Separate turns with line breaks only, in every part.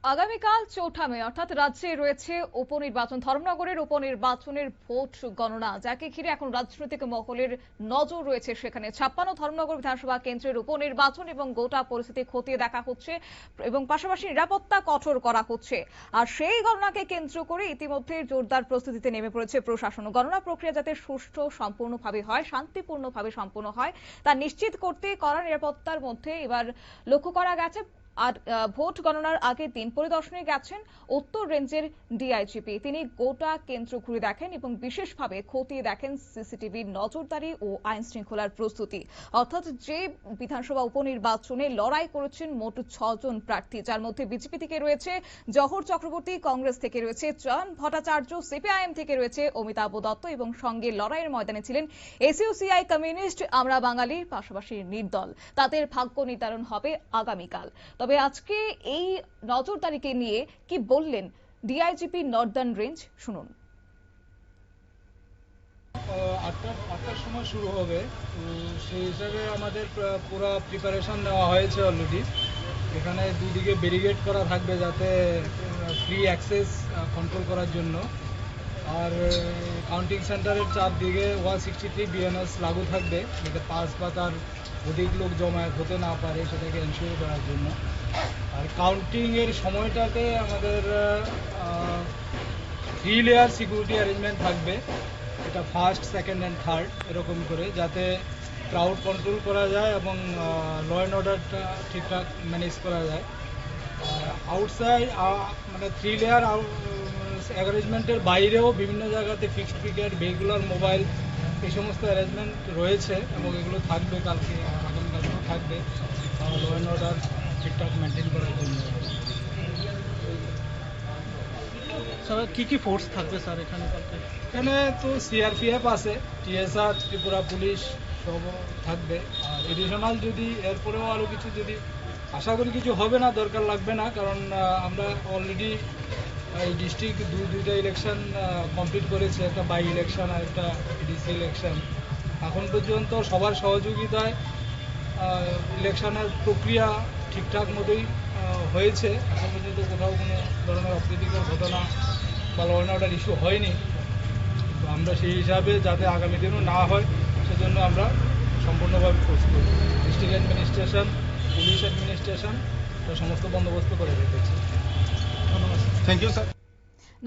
আগামীকাল ৪ঠা মে অর্থাৎ রাজ্যে রয়েছে উপনির্বাচন। ধর্মনগরের উপনির্বাচনের ভোট গণনা, যাকে ঘিরে এখন রাজনৈতিক মহলের নজর রয়েছে সেখানে। ৫৬ ধর্মনগর বিধানসভা কেন্দ্রের উপনির্বাচন এবং গোটা পরিস্থিতি খতিয়ে দেখা হচ্ছে এবং পাশাপাশি নিরাপত্তা কঠোর করা হচ্ছে। আর সেই গণনাকে কেন্দ্র করে ইতিমধ্যে জোরদার প্রস্তুতিতে নেমে পড়েছে প্রশাসন। গণনা প্রক্রিয়া যাতে সুষ্ঠু সম্পূর্ণভাবে হয়, শান্তিপূর্ণভাবে সম্পন্ন হয়, তা নিশ্চিত করতে কড়া নিরাপত্তার মধ্যে এবার লক্ষ্য করা গেছে। আর ভোট গণনার আগের দিন পরিদর্শনে গেছেন উত্তর রেঞ্জের ডিআইজিপি। তিনি গোটা কেন্দ্র ঘুরে দেখেন এবং বিশেষভাবে খতিয়ে দেখেন সিসিটিভির নজরদারি ও আইন শৃঙ্খলার প্রস্তুতি। অর্থাৎ যে বিধানসভা উপনির্বাচনে লড়াই করেছেন মোট ৬ জন প্রার্থী, যার মধ্যে বিজেপি থেকে রয়েছে জহর চক্রবর্তী, কংগ্রেস থেকে রয়েছে চয়ন ভট্টাচার্য, সিপিআইএম থেকে রয়েছে অমিতাভ দত্ত এবং সঙ্গে লড়াইয়ের ময়দানে ছিলেন এসইউসিআই, কমিউনিস্ট, আমরা বাঙালির পাশাপাশি নির্দল। তাদের ভাগ্য নির্ধারণ হবে আগামীকাল। তবে আজকে এই নজরদারিকে নিয়ে কি বললেন ডিআইজিপি নর্দার্ন রেঞ্জ, শুনুন।
আটটার সময় শুরু হবে, সেই হিসাবে আমাদের পুরো প্রিপারেশন নেওয়া হয়েছে অলরেডি। এখানে দুদিকে ব্যারিকেড করা থাকবে যাতে ফ্রি অ্যাক্সেস কন্ট্রোল করার জন্য। আর কাউন্টিং সেন্টারের চারদিকে 163 বিএনএস লাগু থাকবে, যাতে পাস বা তার অধিক লোক জমায়েত হতে না পারে সেটাকে এনশিওর করার জন্য। আর কাউন্টিংয়ের সময়টাতে আমাদের 3 লেয়ার সিকিউরিটি অ্যারেঞ্জমেন্ট থাকবে, এটা ফার্স্ট, সেকেন্ড অ্যান্ড থার্ড এরকম করে, যাতে ক্রাউড কন্ট্রোল করা যায় এবং ল অ্যান্ড অর্ডারটা ঠিকঠাক ম্যানেজ করা যায়। আউটসাইড মানে 3 লেয়ার অ্যারেঞ্জমেন্টের বাইরেও বিভিন্ন জায়গাতে ফিক্সড পিকেট, ভেহিকুলার, মোবাইল, এই সমস্ত অ্যারেঞ্জমেন্ট রয়েছে এবং এগুলো থাকবে কালকে, আগামীকালকেও থাকবে ল অ্যান্ড অর্ডার ঠিকঠাক মেনটেন করার জন্য।
স্যার কি ফোর্স থাকবে স্যার এখানে কালকে?
এখানে তো সিআরপিএফ আছে, টিএসআর, ত্রিপুরা পুলিশ সব থাকবে। আর এডিশনাল যদি এরপরেও আরও কিছু, যদি আশা করি কিছু হবে না, দরকার লাগবে না, কারণ আমরা অলরেডি এই ডিস্ট্রিক্ট দুইটা ইলেকশন কমপ্লিট করেছি, একটা বাই ইলেকশন আর একটা ডিসি ইলেকশন। এখন পর্যন্ত সবার সহযোগিতায় ইলেকশনের প্রক্রিয়া ঠিকঠাক মতোই হয়েছে। এখন পর্যন্ত কোথাও কোনো ধরনের অপ্রীতিকর ঘটনা বা ল অ্যান্ড অর্ডার ইস্যু হয়নি। তো আমরা সেই হিসাবে যাতে আগামী দিনও না হয় সেজন্য আমরা সম্পূর্ণভাবে প্রস্তুত। ডিস্ট্রিক্ট অ্যাডমিনিস্ট্রেশন, পুলিশ অ্যাডমিনিস্ট্রেশন সমস্ত বন্দোবস্ত করে রেখেছে। ধন্যবাদ।
Thank you sir.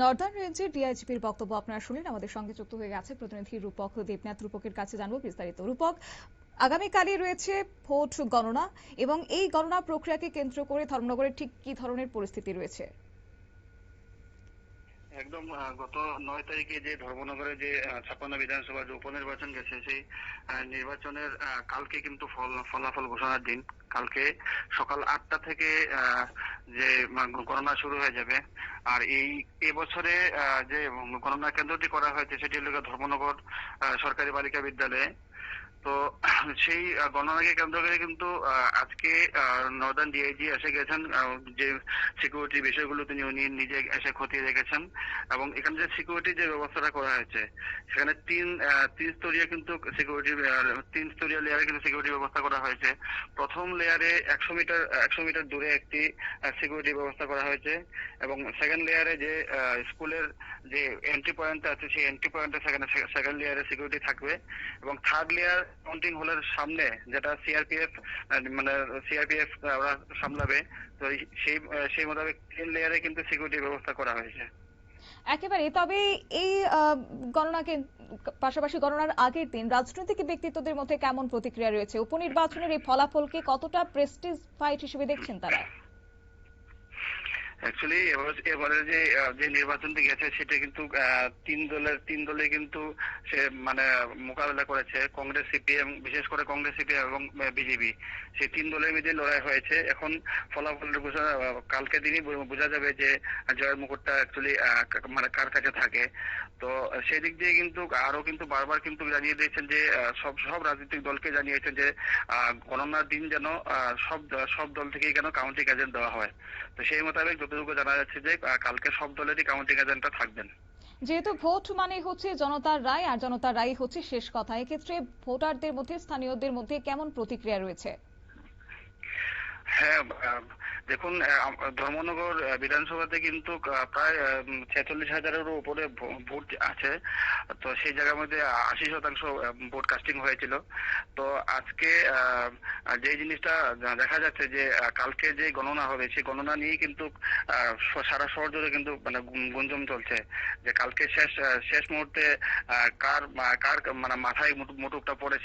নর্দার্ন রেঞ্জের ডিআইজিপির বক্তব্য আপনারা শুনলেন। আমাদের সঙ্গে যুক্ত হয়ে গেছে প্রতিনিধি রূপক দেবনাথ। রূপকের কাছে জানবো বিস্তারিত। রূপক, আগামীকালই রয়েছে ভোট গণনা এবং এই গণনা প্রক্রিয়াকে কেন্দ্র করে ধর্মনগরের ঠিক কি ধরনের পরিস্থিতি রয়েছে?
একদম গত ৯ তারিখে যে ধর্মনগরে যে ৫৬ বিধানসভা যে উপনির্বাচন গেছে, সেই নির্বাচনের কালকে কিন্তু ফলাফল ঘোষণার দিন। কালকে সকাল ৮টা থেকে যে গণনা শুরু হয়ে যাবে। আর এই এবছরে যে গণনা কেন্দ্রটি করা হয়েছে সেটি হল ধর্মনগর সরকারি বালিকা বিদ্যালয়ে। তো সেই গণনাকে কেন্দ্র করে কিন্তু আজকে নর্দার্ন ডিআইজি এসে গেছেন, যে সিকিউরিটি বিষয়গুলো উনি নিজে এসে খতিয়ে দেখেছেন। এবং এখানে যে সিকিউরিটি যে ব্যবস্থাটা করা হয়েছে, সেখানে তিন স্তরীয় কিন্তু সিকিউরিটি, 3 স্তরীয় লেয়ারে কিন্তু সিকিউরিটি ব্যবস্থা করা হয়েছে। প্রথম লেয়ারে 100 মিটার দূরে একটি সিকিউরিটি ব্যবস্থা করা হয়েছে এবং সেকেন্ড লেয়ারে যে স্কুলের যে এন্ট্রি পয়েন্ট আছে, সেই এন্ট্রি পয়েন্টে সেখানে সেকেন্ড লেয়ারে সিকিউরিটি থাকবে। এবং থার্ড লেয়ার কাউন্টিং হলের সামনে, যেটা সিআরপিএফ ওরা সামলাবে। তো সেই মোতাবেক 3 লেয়ারে কিন্তু সিকিউরিটি ব্যবস্থা করা হয়েছে।
একেবারে। তবে এই গণনাকে পাশাপাশি গণনার আগের দিন রাজনৈতিক ব্যক্তিত্বদের মধ্যে কেমন প্রতিক্রিয়া রয়েছে? উপনির্বাচনের এই ফলাফলকে কতটা প্রেস্টিজ ফাইট হিসেবে দেখছেন তারা?
অ্যাকচুয়ালি এবারে যে নির্বাচনটি গেছে সেটা কিন্তু তিন দলে কিন্তু সে মানে মোকাবেলা করেছে। কংগ্রেস, সিপিএম, বিশেষ করে কংগ্রেস, সিপিএম এবং বিজেপি, সেই 3 দলের মধ্যে লড়াই হয়েছে। এখন ফলাফলের ঘোষণা কালকে দিনই বোঝা যাবে যে জয়ের মুকুটটা অ্যাকচুয়ালি মানে কার কাছে থাকে। তো সেই দিক দিয়ে কিন্তু আরো কিন্তু বারবার কিন্তু জানিয়ে দিয়েছেন যে সব রাজনৈতিক দলকে জানিয়েছেন যে গণনার দিন যেন সব দল থেকেই কেন কাউন্টিং এজেন্ট দেওয়া হয়। তো সেই মোতাবেক যতটুকু জানা যাচ্ছে যে কালকে সব দলেরই কাউন্টিং এজেন্টরা থাকবেন।
যেহেতু ভোট মানে হচ্ছে জনতার রায়, আর জনতার রায় হচ্ছে শেষ কথা, এক্ষেত্রে ভোটারদের মধ্যে, স্থানীয়দের মধ্যে কেমন প্রতিক্রিয়া রয়েছে?
হ্যাঁ, দেখুন, ধর্মনগর বিধানসভাতে কিন্তু প্রায় 46,000-এরও উপরে ভোট আছে। তো সেই জায়গার মধ্যে 80% ভোট কাস্টিং হয়েছিল। তো আজকে যে জিনিসটা দেখা যাচ্ছে যে কালকে যে গণনা হবে সেই গণনা নিয়ে কিন্তু সারা শহর জুড়ে কিন্তু মানে গুঞ্জন চলছে যে কালকে শেষ মুহূর্তে কার কার মানে মাথায় মুটুকটা পড়ে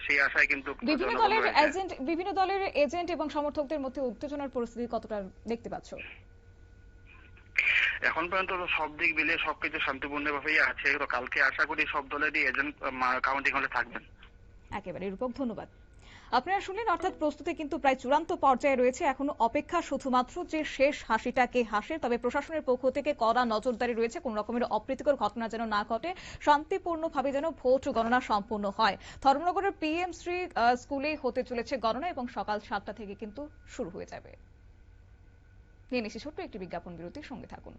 সেই আশায় কিন্তু জনগণ রয়েছে।
বিভিন্ন দলের এজেন্ট এবং সমর্থকদের মধ্যে উত্তেজনার পরিস্থিতি কতটা দেখতে পাচ্ছ?
এখন পর্যন্ত তো সব দিক মিলিয়ে সবকিছু শান্তিপূর্ণভাবেই আছে। তো কালকে আশা করি সব দলেরই এজেন্ট কাউন্টিং হলে থাকবেন।
একেবারে রূপক, ধন্যবাদ। আপনারা শুনলেন, অর্থাৎ প্রস্তুতি কিন্তু প্রায় চূড়ান্ত পর্যায়ে রয়েছে। এখনো অপেক্ষা শুধুমাত্র যে শেষ হাসিটা কে হাসে। তবে প্রশাসনের পক্ষ থেকে কড়া নজরদারি রয়েছে, কোন রকমের অপ্রীতিকর ঘটনা যেন না ঘটে, শান্তিপূর্ণভাবে যেন ভোট গণনা সম্পূর্ণ হয়। ধর্মনগরের PM শ্রী স্কুলেই হতে চলেছে গণনা এবং সকাল 7টা থেকে কিন্তু শুরু হয়ে যাবে। নিয়ে নিচ্ছি ছোট্ট একটি বিজ্ঞাপন বিরতির সঙ্গে থাকুন।